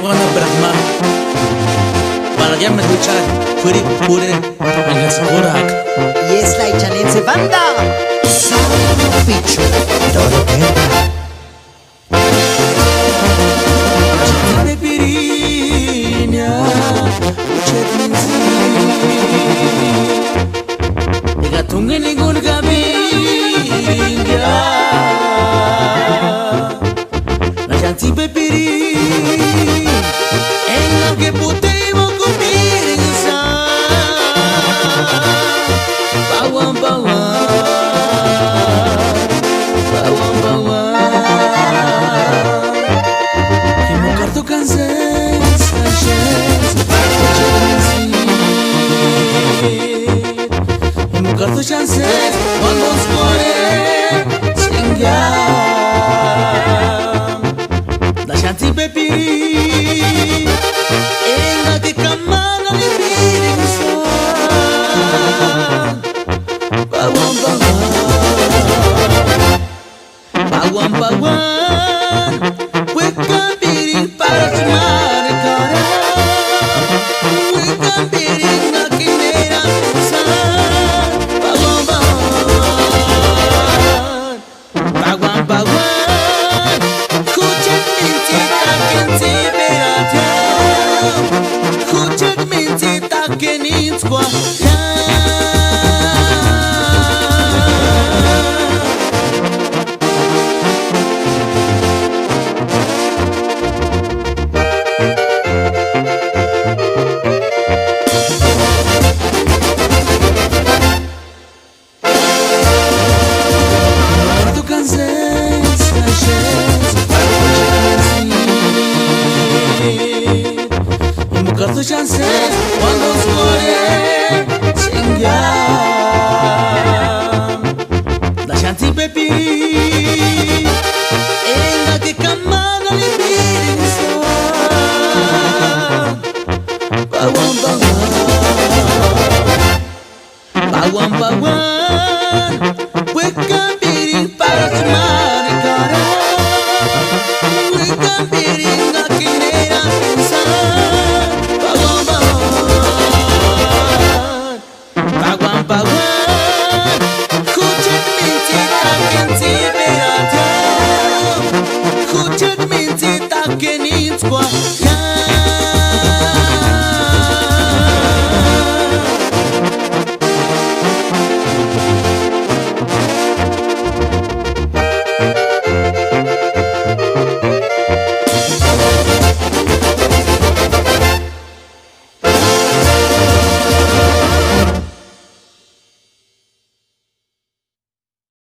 wana Brahma Balagyan escuchar Puri Pure Angas Kurak Y es la ichanense banda Picho todo queda Chate Pirinya Uchet Minzi Ega tunge ningun kabinga La chanti pepiri Enga que putemo kumirinsa Bawang bawang Bawang bawang Kimo kartu kanses Ashes Kimo kartu chances Vamos cuore Singa Da shanti pepiri Enga que kamana ni pirinsa Bawang bawang Bawang bawang Weka piring para semana cara Weka piring makinera san Bawang bawang Bawang bawang Kucek minti takin tiberata Kucek minti takin inskwa Kartu chances cuando suore singa Da shanti pepiri Enga que kamana ni pirinsa Bawang bawang Bawang bawang Weka piring para semana cara Weka piring makinera insan Kucek minti takin inskwa